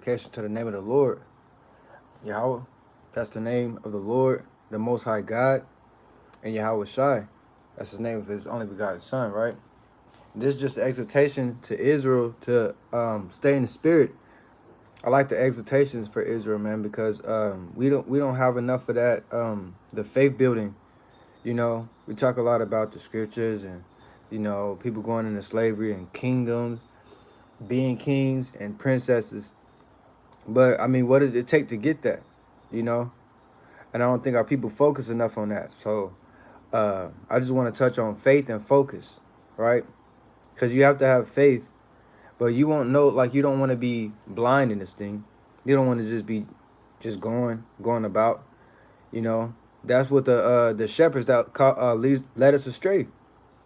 invocation to the name of the Lord, Yahweh. That's the name of the Lord, the Most High God, and Yahweh Shai. That's his name of his only begotten Son, right? This is just an exhortation to Israel to stay in the spirit. I like the exhortations for Israel, man, because we don't have enough of that. The faith building, we talk a lot about the scriptures and people going into slavery and kingdoms, being kings and princesses. But I mean, what does it take to get that? You know, and I don't think our people focus enough on that. So I just want to touch on faith and focus, right? Because you have to have faith, but you won't know. Like you don't want to be blind in this thing. You don't want to just be just going about. You know, that's what the shepherds that led us astray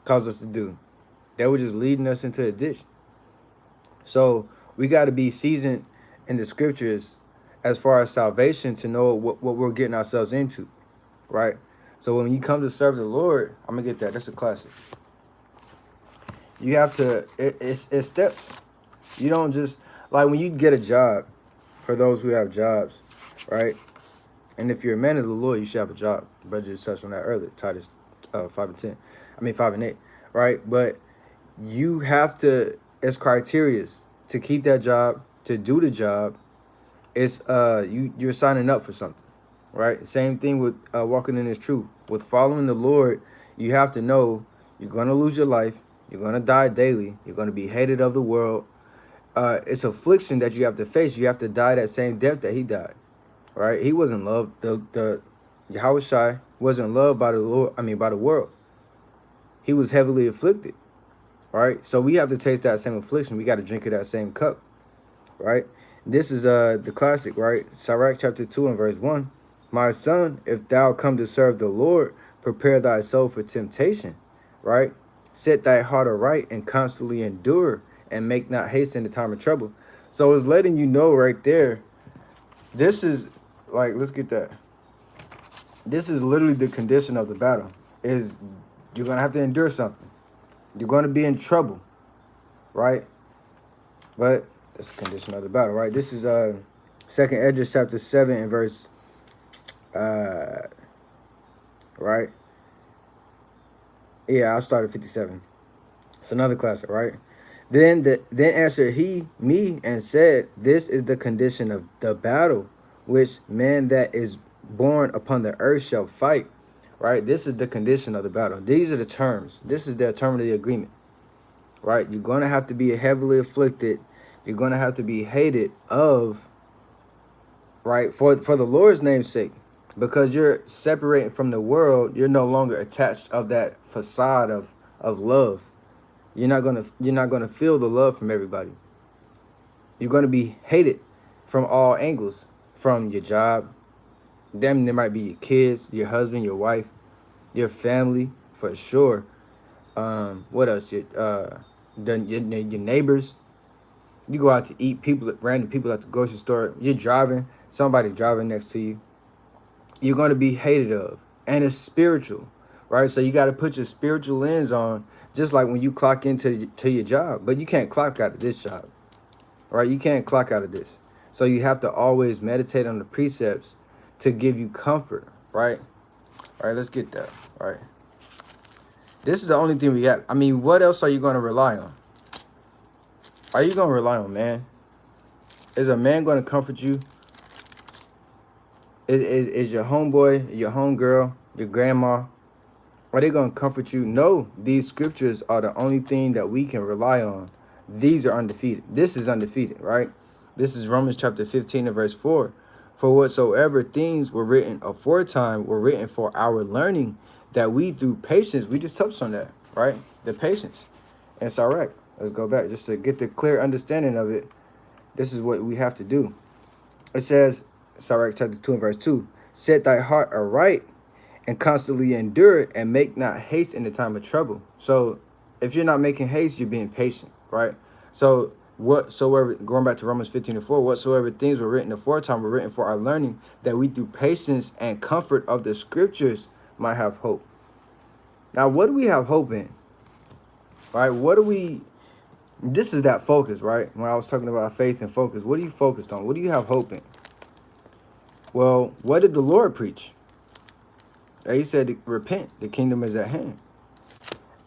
caused us to do. They were just leading us into a ditch. So we got to be seasoned in the scriptures as far as salvation to know what we're getting ourselves into, right? So when you come to serve the Lord, I'm gonna get that. That's a classic. You have to. It's steps. You don't just like when you get a job. For those who have jobs, right? And if you're a man of the Lord, you should have a job. Brother just touched on that earlier. Titus 5:10. I mean 5:8, right? But you have to. It's criteria to keep that job, to do the job. It's you're signing up for something, right? Same thing with walking in His truth. With following the Lord, you have to know you're gonna lose your life. You're gonna die daily. You're gonna be hated of the world. It's affliction that you have to face. You have to die that same death that He died, right? He wasn't loved. The Yahweh Shai wasn't loved by the Lord. I mean, by the world. He was heavily afflicted, right? So we have to taste that same affliction. We got to drink of that same cup, right? This is the classic, right? Sirach chapter 2 and verse 1. My son, if thou come to serve the Lord, prepare thy soul for temptation, right? Set thy heart aright and constantly endure and make not haste in the time of trouble. So it's letting you know right there. This is like, let's get that. This is literally the condition of the battle. Is you're going to have to endure something. You're going to be in trouble, right? But that's the condition of the battle, right? This is Second Esdras chapter 7 and verse right? Yeah, I'll start at 57. It's another classic, right? Then answered he me and said, this is the condition of the battle, which man that is born upon the earth shall fight, right? This is the condition of the battle. These are the terms. This is the term of the agreement, right? You're going to have to be heavily afflicted. You're going to have to be hated of, right? For the Lord's name's sake, because you're separating from the world. You're no longer attached of that facade of love. You're not gonna feel the love from everybody. You're gonna be hated from all angles, from your job. There might be your kids, your husband, your wife, your family, for sure. What else? Your neighbors. You go out to eat, random people at the grocery store. You're driving, somebody driving next to you. You're gonna be hated of, and it's spiritual. Right, so you got to put your spiritual lens on, just like when you clock into your job. But you can't clock out of this job, right? You can't clock out of this. So you have to always meditate on the precepts to give you comfort, right? All right, let's get that, right? This is the only thing we got. I mean, what else are you going to rely on? Are you going to rely on man? Is a man going to comfort you? Is your homeboy, your homegirl, your grandma, are they going to comfort you? No, these scriptures are the only thing that we can rely on. These are undefeated. This is undefeated, right? This is Romans chapter 15 and verse 4. For whatsoever things were written aforetime were written for our learning, that we through patience, we just touched on that, right? The patience. And it's all right. Let's go back just to get the clear understanding of it. This is what we have to do. It says, Sirach chapter 2 and verse 2, set thy heart aright and constantly endure it and make not haste in the time of trouble. So if you're not making haste, you're being patient, right? So whatsoever, going back to Romans 15 and 4, whatsoever things were written aforetime were written for our learning, that we through patience and comfort of the scriptures might have hope. Now, what do we have hope in? Right? What do we This is that focus, right? When I was talking about faith and focus, what are you focused on? What do you have hope in? Well, what did the Lord preach? He said, repent, the kingdom is at hand.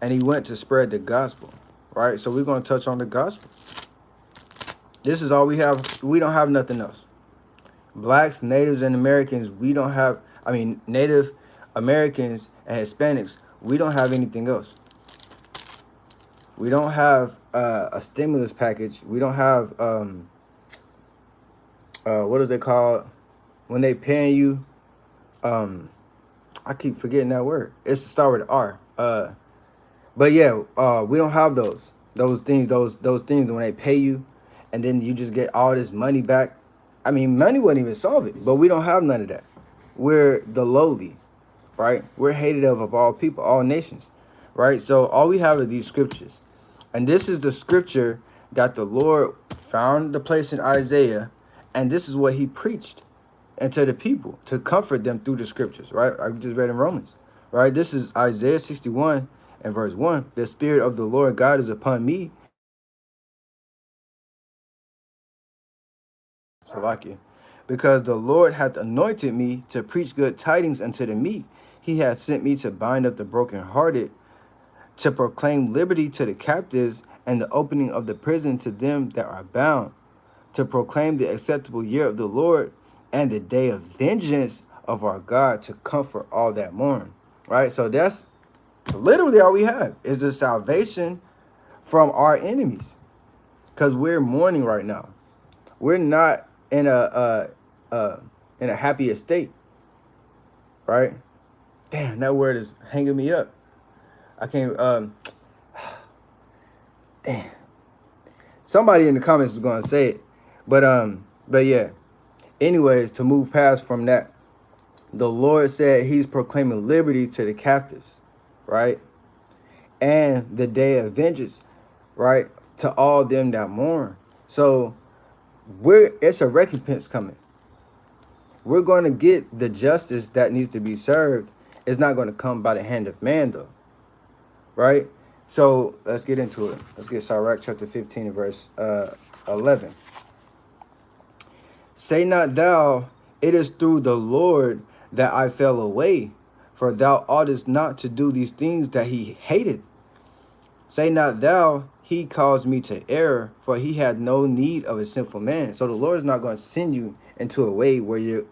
And he went to spread the gospel, right? So we're going to touch on the gospel. This is all we have. We don't have nothing else. Blacks, natives, and Americans, we don't have, Native Americans and Hispanics, we don't have anything else. We don't have a stimulus package. We don't have, what is it called? When they paying you, I keep forgetting that word. It's to start with R. But yeah, we don't have those things, those things when they pay you, and then you just get all this money back. Money wouldn't even solve it, but we don't have none of that. We're the lowly, right? We're hated of all people, all nations, right? So all we have are these scriptures. And this is the scripture that the Lord found the place in Isaiah, and this is what he preached and to the people to comfort them through the scriptures, right? I just read in Romans, right? This is Isaiah 61 and verse 1. The Spirit of the Lord God is upon me. Salakia. Because the Lord hath anointed me to preach good tidings unto the meek. He hath sent me to bind up the brokenhearted, to proclaim liberty to the captives, and the opening of the prison to them that are bound, to proclaim the acceptable year of the Lord and the day of vengeance of our God, to comfort all that mourn. Right? So that's literally all we have is the salvation from our enemies, because we're mourning right now. We're not in a happy estate, right? Damn, that word is hanging me up. I can't. Damn. Somebody in the comments is gonna say it, but yeah. Anyways, to move past from that, the Lord said He's proclaiming liberty to the captives, right? And the day of vengeance, right, to all them that mourn. So it's a recompense coming. We're going to get the justice that needs to be served. It's not going to come by the hand of man, though, right? So let's get into it. Let's get Sirach chapter 15 and verse 11. Say not thou, it is through the Lord that I fell away, for thou oughtest not to do these things that he hateth. Say not thou, he caused me to err, for he had no need of a sinful man. So the Lord is not going to send you into a way where you're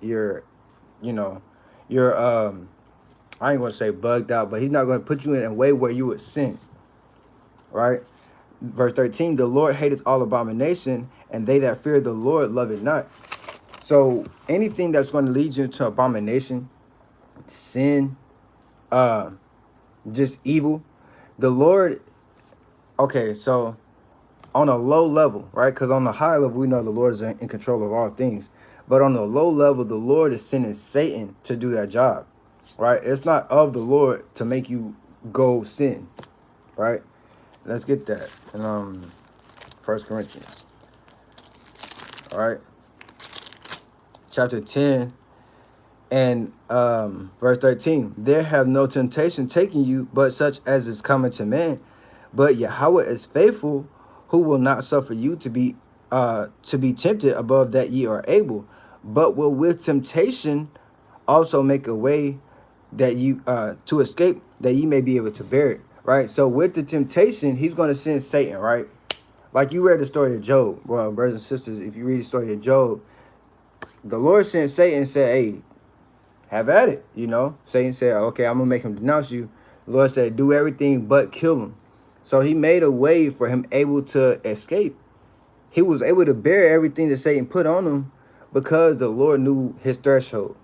I ain't going to say bugged out, but he's not going to put you in a way where you would sin, right? Verse 13, the Lord hateth all abomination, and they that fear the Lord love it not. So anything that's going to lead you into abomination, sin, just evil, the Lord, okay, so on a low level, right? Because on the high level, we know the Lord is in control of all things. But on the low level, the Lord is sending Satan to do that job, right? It's not of the Lord to make you go sin, right? Let's get that in 1 Corinthians, all right? Chapter 10 and verse 13. There have no temptation taken you, but such as is common to man. But Yahweh is faithful, who will not suffer you to be tempted above that ye are able, but will with temptation also make a way that you to escape, that ye may be able to bear it. Right? So with the temptation, he's going to send Satan, right? Like you read the story of Job. Well, brothers and sisters, if you read the story of Job, the Lord sent Satan and said, hey, have at it, Satan said, okay, I'm going to make him denounce you. The Lord said, do everything but kill him. So he made a way for him able to escape. He was able to bear everything that Satan put on him because the Lord knew his threshold.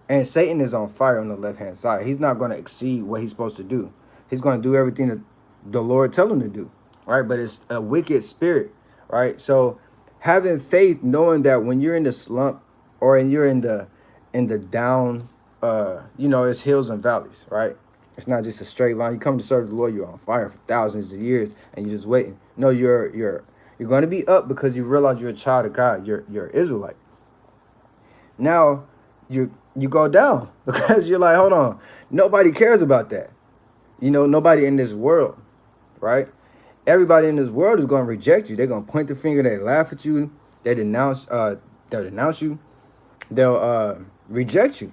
And Satan is on fire on the left-hand side. He's not going to exceed what he's supposed to do. He's going to do everything that the Lord tell him to do, right? But it's a wicked spirit, right? So having faith, knowing that when you're in the slump or you're in the down, it's hills and valleys, right? It's not just a straight line. You come to serve the Lord, you're on fire for thousands of years, and you're just waiting. No, you're going to be up because you realize you're a child of God. You're Israelite. Now you go down because you're like, hold on, nobody cares about that. Nobody in this world, right? Everybody in this world is going to reject you. They're going to point the finger. They laugh at you. They denounce. They'll denounce you. They'll reject you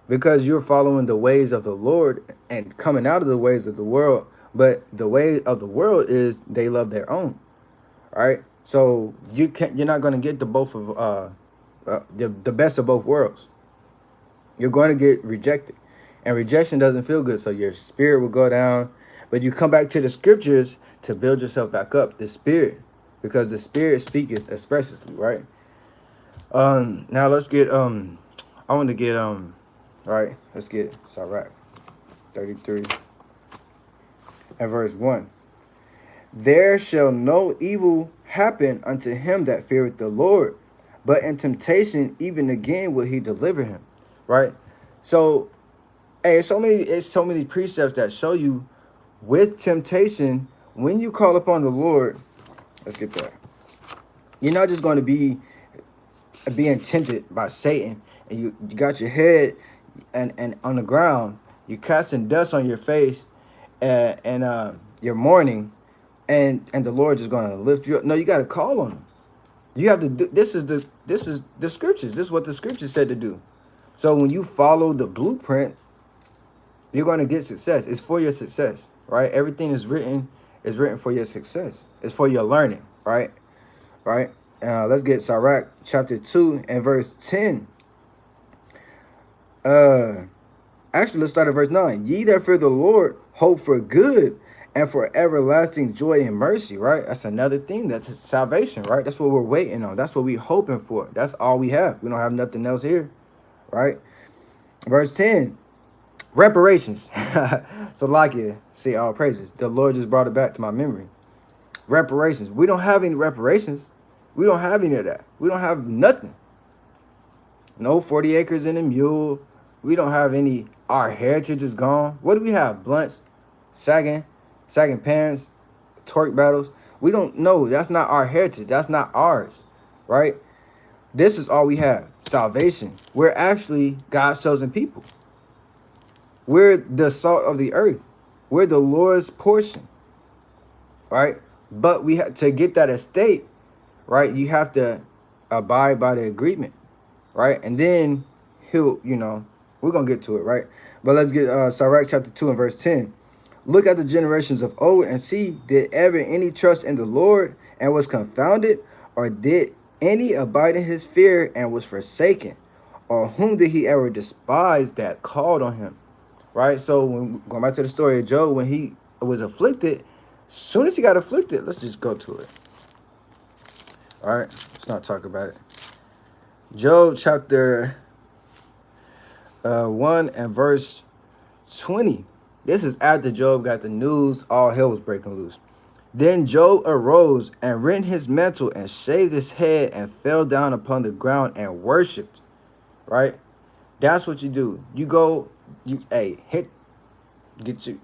because you're following the ways of the Lord and coming out of the ways of the world. But the way of the world is they love their own. All right. So you're not going to get the both of the best of both worlds. You're going to get rejected, and rejection doesn't feel good. So your spirit will go down, but you come back to the scriptures to build yourself back up. The spirit, because the spirit speaks expressly, right? Now let's get I want to get right. Let's get Sirach 33 and verse 1. There shall no evil happen unto him that feareth the Lord, but in temptation even again will he deliver him. Right? So, hey, it's so many precepts that show you with temptation, when you call upon the Lord, let's get there. You're not just going to be being tempted by Satan, and you got your head and on the ground, you casting dust on your face, and you're mourning, and the Lord just going to lift you up. No, you got to call on him. You have to do this is the scriptures. This is what the scriptures said to do. So when you follow the blueprint, you're going to get success. It's for your success, right? Everything is written for your success. It's for your learning, right? Right? Let's get Sirach chapter 2 and verse 10. Actually, let's start at verse 9. Ye that fear the Lord hope for good and for everlasting joy and mercy, right? That's another thing. That's salvation, right? That's what we're waiting on. That's what we're hoping for. That's all we have. We don't have nothing else here, right? Verse 10. Reparations. So like it, see, all praises. The Lord just brought it back to my memory. Reparations. We don't have any reparations. We don't have any of that. We don't have nothing. No 40 acres and a mule. We don't have any. Our heritage is gone. What do we have? Blunts, sagging pants, torque battles. We don't know. That's not our heritage. That's not ours, right? This is all we have. Salvation. We're actually God's chosen people. We're the salt of the earth. We're the Lord's portion, right? But we have to get that estate, right? You have to abide by the agreement, right? And then he'll, we're going to get to it, right? But let's get Sirach chapter 2 and verse 10. Look at the generations of old and see, did ever any trust in the Lord and was confounded? Or did any abide in his fear and was forsaken? Or whom did he ever despise that called on him? Right? So when going back to the story of Job, when he was afflicted, as soon as he got afflicted, let's just go to it. All right, let's not talk about it. Job chapter 1 and verse 20. This is after Job got the news all hell was breaking loose. Then Job arose and rent his mantle and shaved his head and fell down upon the ground and worshipped. Right? That's what you do. You go, get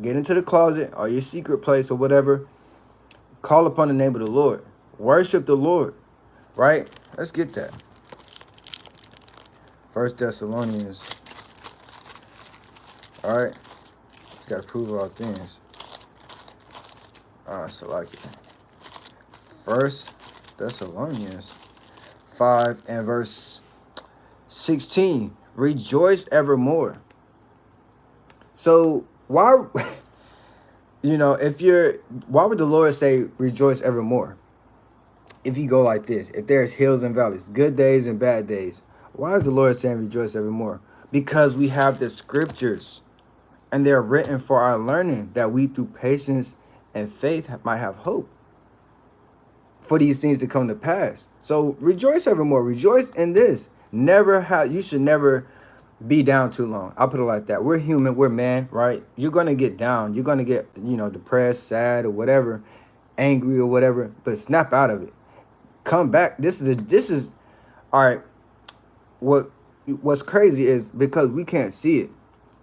into the closet or your secret place or whatever. Call upon the name of the Lord. Worship the Lord. Right? Let's get that. 1 Thessalonians. All right. You got to prove all things. So like it. 1 Thessalonians 5 and verse 16. Rejoice evermore. So why, why would the Lord say rejoice evermore? If you go like this, if there's hills and valleys, good days and bad days, why is the Lord saying rejoice evermore? Because we have the scriptures and they're written for our learning, that we through patience and faith might have hope for these things to come to pass. So rejoice evermore. Rejoice in this. You should never be down too long. I'll put it like that. We're human. We're man, right? You're going to get down. You're going to get, depressed, sad, or whatever, angry or whatever, but snap out of it. Come back. This is all right. What's crazy is because we can't see it.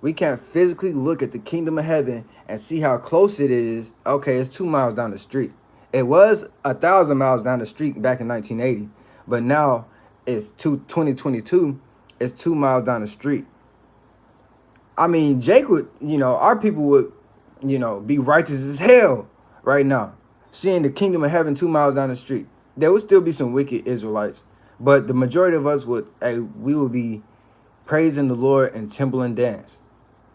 We can't physically look at the kingdom of heaven and see how close it is. Okay, it's 2 miles down the street. It was 1,000 miles down the street back in 1980, but now it's 2022. It's 2 miles down the street. I mean, Jake would, our people would, be righteous as hell right now. seeing the kingdom of heaven 2 miles down the street. There would still be some wicked Israelites, but the majority of us would, we would be praising the Lord in temple and dance,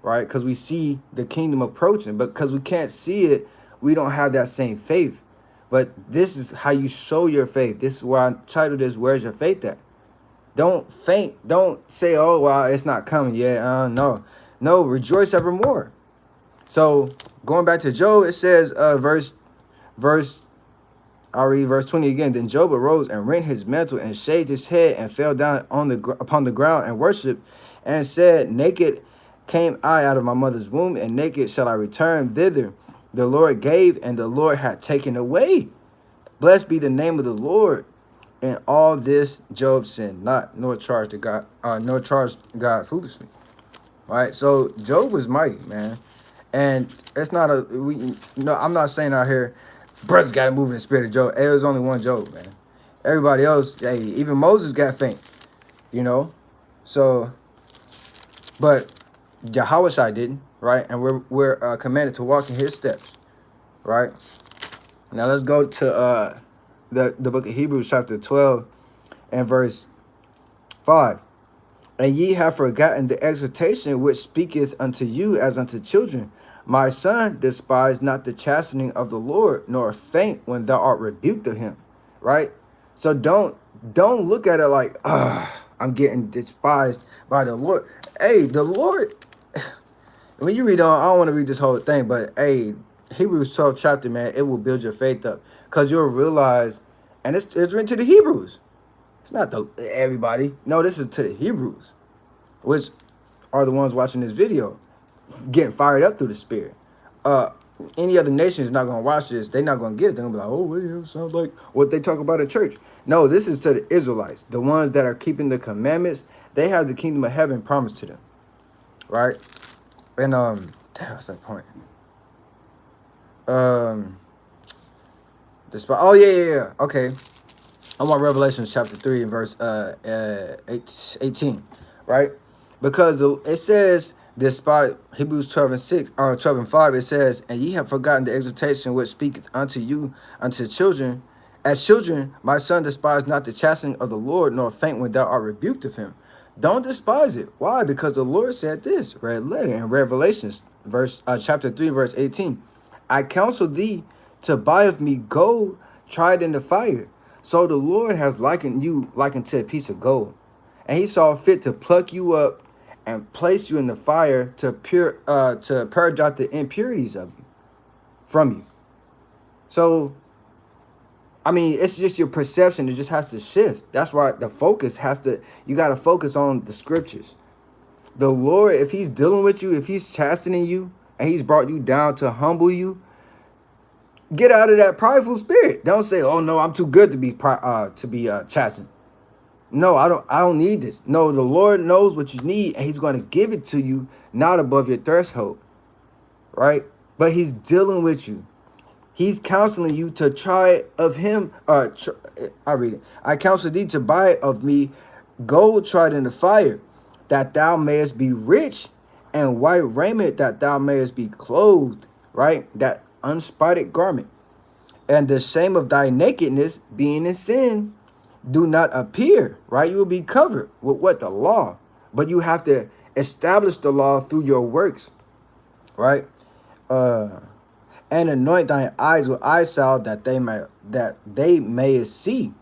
right? Because we see the kingdom approaching, but because we can't see it, we don't have that same faith. But this is how you show your faith. This is why I titled this, Where's Your Faith At? Don't faint. Don't say, oh, well, it's not coming yet. No. No, rejoice evermore. So going back to Job, it says, I'll read verse 20 again. Then Job arose and rent his mantle and shaved his head and fell down upon the ground and worshipped and said, naked came I out of my mother's womb, and naked shall I return thither. The Lord gave, and the Lord hath taken away. Blessed be the name of the Lord. And all this Job sinned not, nor charged God foolishly. All right, so Job was mighty, man. And it's not I'm not saying out here, brothers got to move in the spirit of Job. It was only one Job, man. Everybody else, hey, even Moses got faint, you know. So, but Yahushua didn't, right? And we're commanded to walk in his steps, right? Now let's go to the book of Hebrews chapter 12 and verse 5. And ye have forgotten the exhortation which speaketh unto you as unto children. My son, despise not the chastening of the Lord, nor faint when thou art rebuked of him. Right? So don't look at it like, I'm getting despised by the Lord. Hey, the Lord, when you read on, I don't want to read this whole thing, but hey, Hebrews 12 chapter, man, it will build your faith up. Because you'll realize, and it's written to the Hebrews. It's not to everybody. No, this is to the Hebrews, which are the ones watching this video, getting fired up through the Spirit. Any other nation is not going to watch this. They're not going to get it. They're going to be like, oh, well, it sounds like what they talk about at church. No, this is to the Israelites, the ones that are keeping the commandments. They have the kingdom of heaven promised to them, right? And, damn, what's that point? Yeah. Okay. I'm on Revelation chapter 3 and verse 18, right? Because it says, despite Hebrews 12 and 6, or 12 and 5, it says, and ye have forgotten the exhortation which speaketh unto you, unto children. As children, my son, despise not the chastening of the Lord, nor faint when thou art rebuked of him. Don't despise it. Why? Because the Lord said this, red letter in Revelations, chapter 3, verse 18. I counsel thee to buy of me gold tried in the fire. So the Lord has likened you to a piece of gold. And he saw fit to pluck you up and place you in the fire to purge out the impurities of you, from you. So, I mean, it's just your perception. It just has to shift. That's why the focus you got to focus on the scriptures. The Lord, if he's dealing with you, if he's chastening you, and he's brought you down to humble you, get out of that prideful spirit. Don't say, "Oh no, I'm too good to be chastened." No, I don't need this. No, the Lord knows what you need, and he's going to give it to you, not above your threshold, right? But he's dealing with you. He's counseling you to try of him. I read it. I counsel thee to buy of me gold tried in the fire, that thou mayest be rich, and white raiment, that thou mayest be clothed, right? That unspotted garment, and the shame of thy nakedness, being in sin, do not appear, right? You will be covered with what? The law. But you have to establish the law through your works, right? And anoint thine eyes with eye salve, that they may see,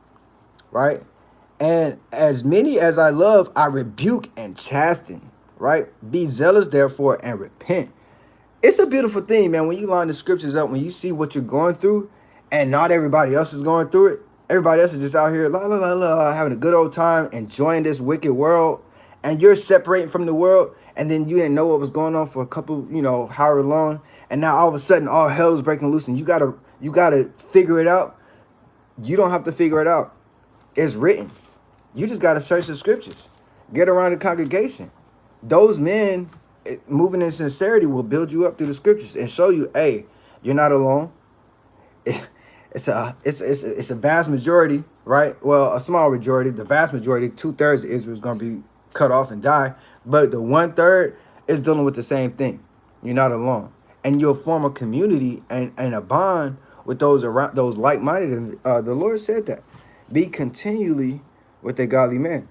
right? And as many as I love, I rebuke and chasten, right? Be zealous, therefore, and repent. It's a beautiful thing, man, when you line the scriptures up, when you see what you're going through, and not everybody else is going through it. Everybody else is just out here, having a good old time, enjoying this wicked world, and you're separating from the world, and then you didn't know what was going on for a couple, however long, and now all of a sudden, all hell is breaking loose, and you gotta figure it out. You don't have to figure it out. It's written. You just gotta search the scriptures. Get around the congregation. Those men moving in sincerity will build you up through the scriptures and show you, hey, you're not alone. It's a vast majority, right? Well, a small majority. The vast majority, 2/3 of Israel is going to be cut off and die. But the 1/3 is dealing with the same thing. You're not alone. And you'll form a community and a bond with those around, those like-minded. The Lord said that. Be continually with a godly man.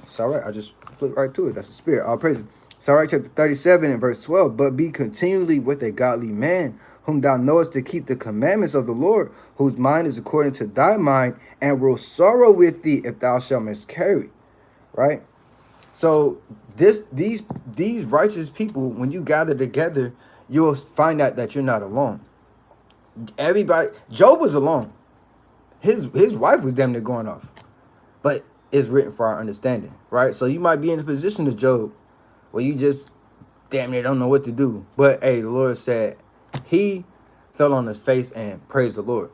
It's all right. I just flipped right to it. That's the spirit. All praises. Sirach chapter 37 and verse 12. But be continually with a godly man, whom thou knowest to keep the commandments of the Lord, whose mind is according to thy mind, and will sorrow with thee if thou shalt miscarry. Right? So these righteous people, when you gather together, you'll find out that you're not alone. Everybody, Job was alone. His wife was damn near going off. But it's written for our understanding, right? So you might be in the position of Job where you just damn near don't know what to do. But hey, the Lord said he fell on his face and praised the Lord,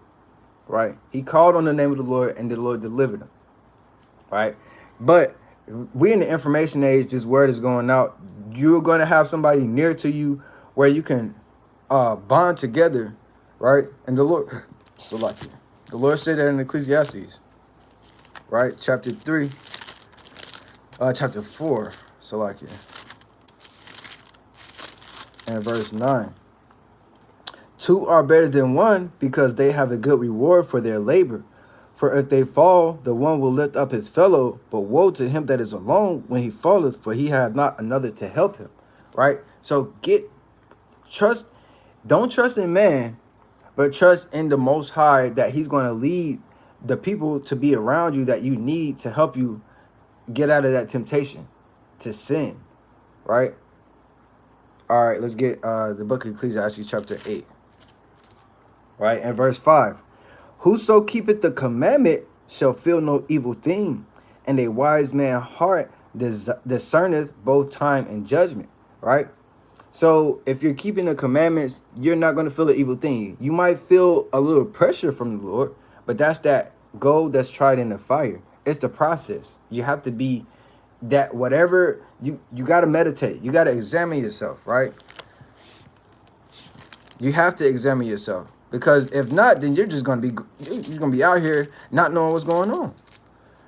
right? He called on the name of the Lord and the Lord delivered him, right? But we in the information age, this word is going out. You're going to have somebody near to you where you can bond together, right? And the Lord, so like the Lord said that in Ecclesiastes, right? Chapter 4, so like it. And verse 9. Two are better than one because they have a good reward for their labor. For if they fall, the one will lift up his fellow, but woe to him that is alone when he falleth, for he hath not another to help him. Right? So don't trust in man, but trust in the Most High that he's going to lead the people to be around you that you need to help you get out of that temptation to sin. Right? All right, let's get the book of Ecclesiastes chapter 8. Right? And verse 5. Whoso keepeth the commandment shall feel no evil thing, and a wise man's heart discerneth both time and judgment. Right? So if you're keeping the commandments, you're not going to feel an evil thing. You might feel a little pressure from the Lord, but that's that gold that's tried in the fire. It's the process. You have to be that whatever you got to meditate. You got to examine yourself, right? You have to examine yourself, because if not, then you're going to be out here not knowing what's going on,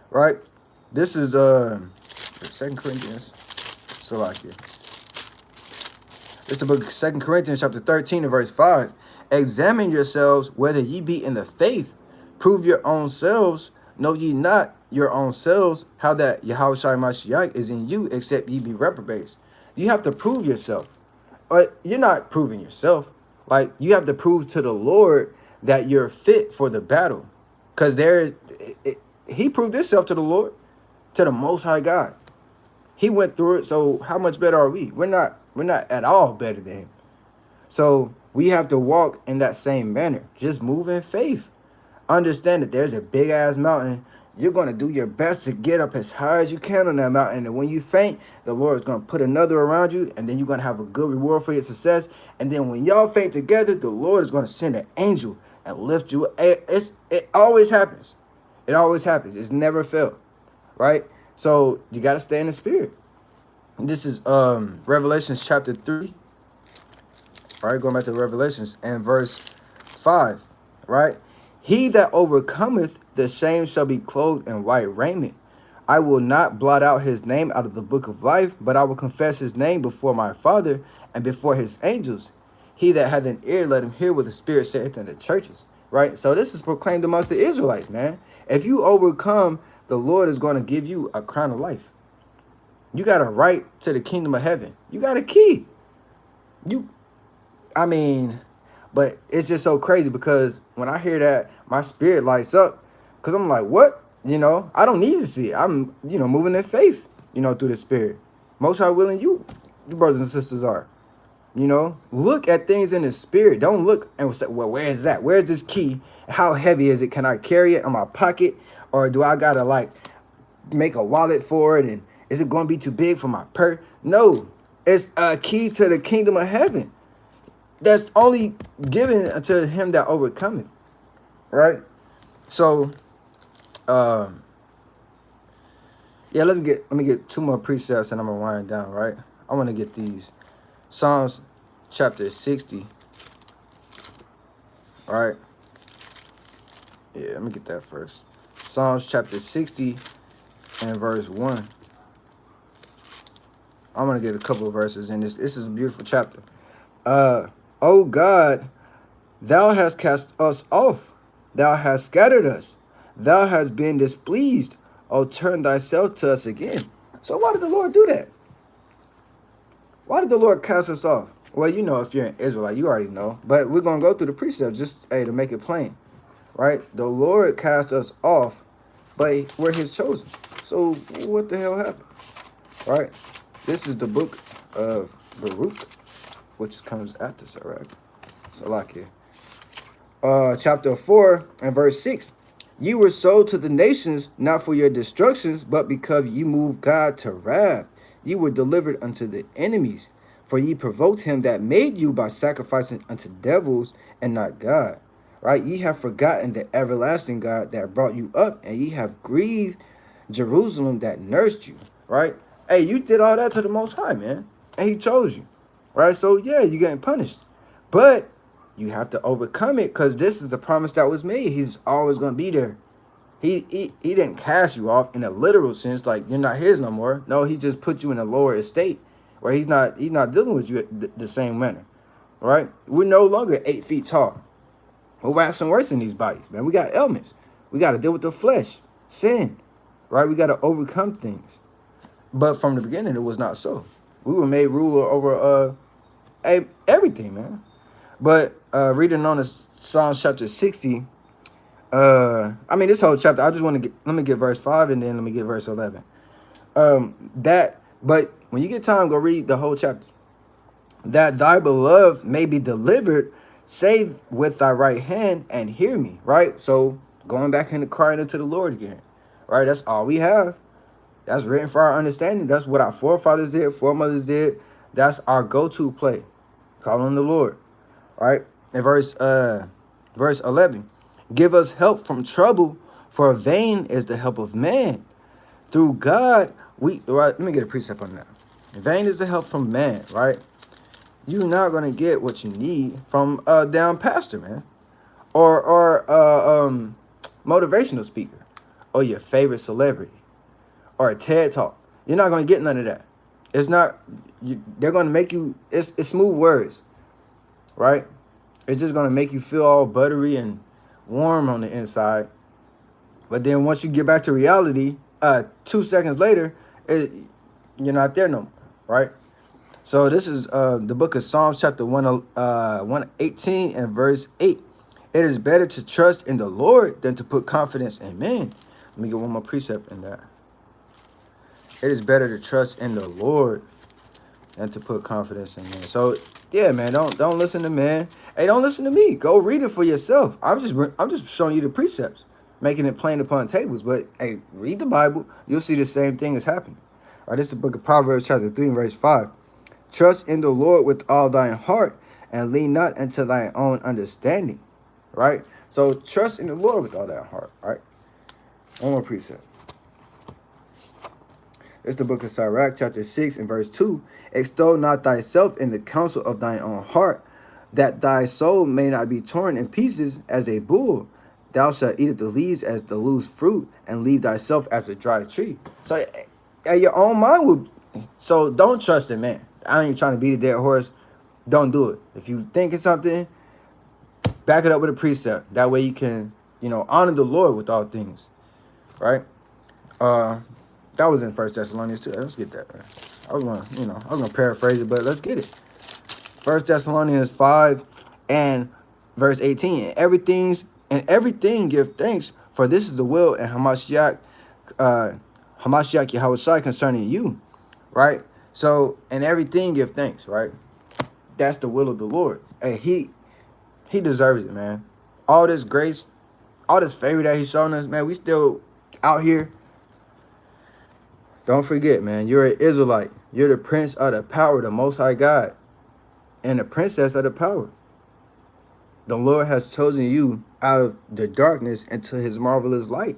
right? This is 2 Corinthians. So like here. It's the book of 2 Corinthians chapter 13 and verse 5. Examine yourselves whether ye be in the faith. Prove your own selves. Know ye not your own selves how that Yahushua Mashiach is in you, except ye be reprobates. You have to prove yourself. But you're not proving yourself. Like, you have to prove to the Lord that you're fit for the battle. Because he proved himself to the Lord, to the Most High God. He went through it, so how much better are we? We're not at all better than him. So we have to walk in that same manner. Just move in faith. Understand that there's a big-ass mountain. You're going to do your best to get up as high as you can on that mountain. And when you faint, the Lord is going to put another around you, and then you're going to have a good reward for your success. And then when y'all faint together, the Lord is going to send an angel and lift you up. It always happens. It always happens. It's never failed, right? So you got to stay in the spirit. This is Revelations chapter 3. All right, going back to Revelations and verse 5, right? He that overcometh, the same shall be clothed in white raiment. I will not blot out his name out of the book of life, but I will confess his name before my Father and before his angels. He that hath an ear, let him hear what the Spirit saith unto the churches. Right? So this is proclaimed amongst the Israelites, man. If you overcome, the Lord is going to give you a crown of life. You got a right to the kingdom of heaven. You got a key. But it's just so crazy, because when I hear that, my spirit lights up, because I'm like, what? I don't need to see it. I'm, moving in faith, through the spirit. Most High willing you brothers and sisters are. Look at things in the spirit. Don't look and say, well, where is that? Where's this key? How heavy is it? Can I carry it in my pocket? Or do I got to make a wallet for it? And is it going to be too big for my purse? No, it's a key to the kingdom of heaven. That's only given to him that overcometh, right? So, let me get two more precepts and I'm gonna wind down, right? I want to get these. Psalms chapter 60. All right. Yeah, let me get that first. Psalms chapter 60 and verse 1. I'm gonna get a couple of verses in this. This is a beautiful chapter. Oh God, Thou hast cast us off. Thou hast scattered us. Thou hast been displeased. O turn thyself to us again. So why did the Lord do that? Why did the Lord cast us off? Well, you know, if you're an Israelite, you already know. But we're going to go through the precepts just to make it plain, right? The Lord cast us off, but we're his chosen. So what the hell happened, right? This is the book of Baruch, which comes after Sirach. So like here. Chapter 4 and verse 6. You were sold to the nations, not for your destructions, but because you moved God to wrath. You were delivered unto the enemies, for ye provoked him that made you by sacrificing unto devils and not God. Right? Ye have forgotten the everlasting God that brought you up, and ye have grieved Jerusalem that nursed you. Right? Hey, you did all that to the Most High, man. And he chose you. Right? So, yeah, you're getting punished. But you have to overcome it, because this is the promise that was made. He's always going to be there. He didn't cast you off in a literal sense, like you're not his no more. No, he just put you in a lower estate where he's not dealing with you the same manner, right? We're no longer 8 feet tall. We're waxing worse in these bodies, man. We got ailments. We got to deal with the flesh, sin, right? We got to overcome things. But from the beginning, it was not so. We were made ruler over everything, man. But reading on this Psalms chapter 60. I mean, this whole chapter, I just want to let me get verse 5 and then let me get verse 11. But when you get time, go read the whole chapter. That thy beloved may be delivered, save with thy right hand and hear me, right? So going back into crying unto the Lord again, right? That's all we have. That's written for our understanding. That's what our forefathers did, foremothers did. That's our go-to play, calling the Lord, right? In verse 11. Give us help from trouble, for vain is the help of man. Through God, let me get a precept on that. Vain is the help from man, right? You're not going to get what you need from a down pastor, man. Or motivational speaker. Or your favorite celebrity. Or a TED Talk. You're not going to get none of that. It's not, they're going to make you, it's smooth words, right? It's just going to make you feel all buttery and warm on the inside. But then once you get back to reality, 2 seconds later, you're not there no more, right? So this is the book of Psalms chapter 118 and verse 8. It is better to trust in the Lord than to put confidence in man. Let me get one more precept in that. It is better to trust in the Lord than to put confidence in man. So yeah, man, don't listen to man. Hey, don't listen to me. Go read it for yourself. I'm just showing you the precepts, making it plain upon tables. But hey, read the Bible. You'll see the same thing is happening. All right, this is the book of Proverbs chapter 3 verse 5. Trust in the Lord with all thine heart, and lean not into thine own understanding. Right? So trust in the Lord with all that heart. Right? One more precept. It's the book of Sirach, chapter 6 and verse 2. Extol not thyself in the counsel of thine own heart, that thy soul may not be torn in pieces as a bull. Thou shalt eat of the leaves as the loose fruit, and leave thyself as a dry tree. So your own mind will. So don't trust in man. I ain't trying to beat a dead horse. Don't do it. If you think it's something, back it up with a precept. That way you can, honor the Lord with all things. Right? That was in 1 Thessalonians 2. Let's get that. Right? I was gonna paraphrase it, but let's get it. 1 Thessalonians 5 and verse 18. Everything give thanks, for this is the will and Hamashiach Yahushua concerning you. Right? So in everything give thanks, right? That's the will of the Lord. Hey, he deserves it, man. All this grace, all this favor that he's showing us, man, we still out here. Don't forget, man, you're an Israelite. You're the prince of the power, the Most High God, and the princess of the power. The Lord has chosen you out of the darkness into his marvelous light.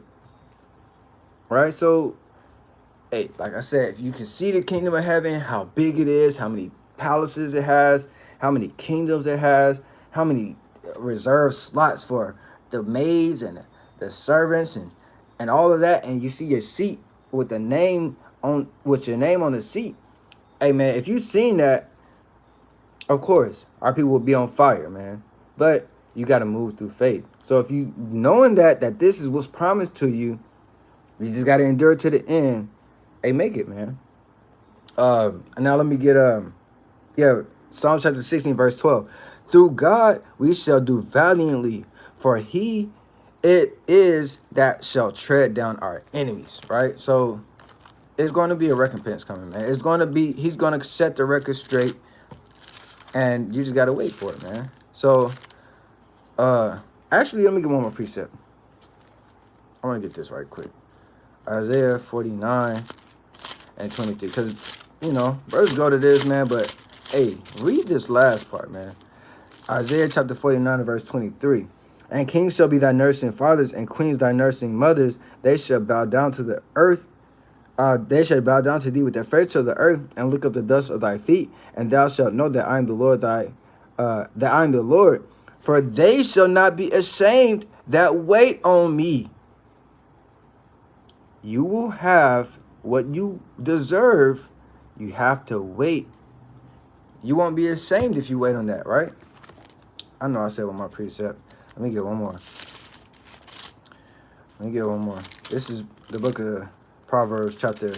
Right? So, hey, like I said, if you can see the kingdom of heaven, how big it is, how many palaces it has, how many kingdoms it has, how many reserved slots for the maids and the servants and all of that, and you see your seat with your name on the seat. Hey man, if you seen that, of course our people will be on fire, man. But You got to move through faith. So if you knowing that this is what's promised to you, you just got to endure to the end. Hey, make it, man. Now let me get Psalm chapter 16, verse 12. Through God we shall do valiantly, for he it is that shall tread down our enemies. Right? So it's going to be a recompense coming, man. It's going to be, he's going to set the record straight, and you just got to wait for it, man. So, actually, let me get one more precept. I want to get this right quick. Isaiah 49 and 23. Because, brothers go to this, man, but, hey, read this last part, man. Isaiah chapter 49 and verse 23. And kings shall be thy nursing fathers, and queens thy nursing mothers. They shall bow down to the earth. They shall bow down to thee with their face to the earth, and look up the dust of thy feet, and thou shalt know that I am the Lord that I am the Lord. For they shall not be ashamed that wait on me. You will have what you deserve. You have to wait. You won't be ashamed if you wait on that, right? I know I said one more precept. Let me get one more. This is the book of Proverbs chapter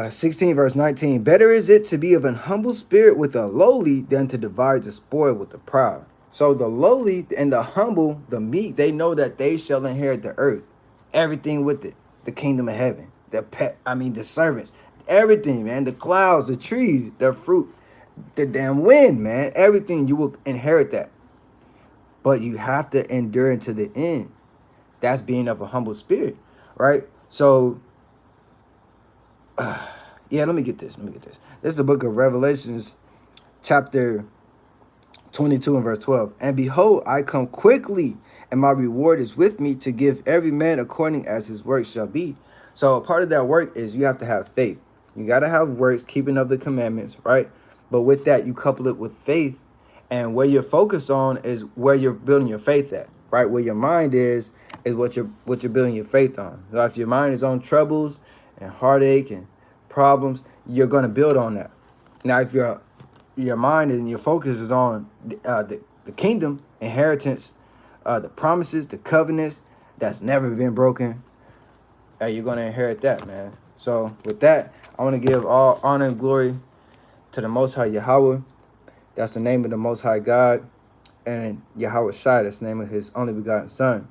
16 verse 19. Better is it to be of an humble spirit with the lowly than to divide the spoil with the proud. So the lowly and the humble, the meek, they know that they shall inherit the earth. Everything with it. The kingdom of heaven. The servants. Everything, man. The clouds, the trees, the fruit, the damn wind, man. Everything, you will inherit that. But you have to endure unto the end. That's being of a humble spirit, right? So, let me get this. This is the book of Revelations, chapter 22 and verse 12. And behold, I come quickly, and my reward is with me to give every man according as his work shall be. So a part of that work is you have to have faith. You got to have works, keeping of the commandments, right? But with that, you couple it with faith. And where you're focused on is where you're building your faith at, right? Where your mind is what you're building your faith on. So if your mind is on troubles and heartache and problems, you're going to build on that. Now, if your mind and your focus is on the kingdom, inheritance, the promises, the covenants that's never been broken, you're going to inherit that, man. So with that, I want to give all honor and glory to the Most High Yahweh. That's the name of the Most High God. And Yahweh Shai, that's the name of his only begotten son.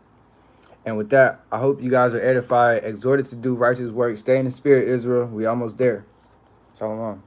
And with that, I hope you guys are edified, exhorted to do righteous work. Stay in the spirit, Israel. We almost there. Shalom.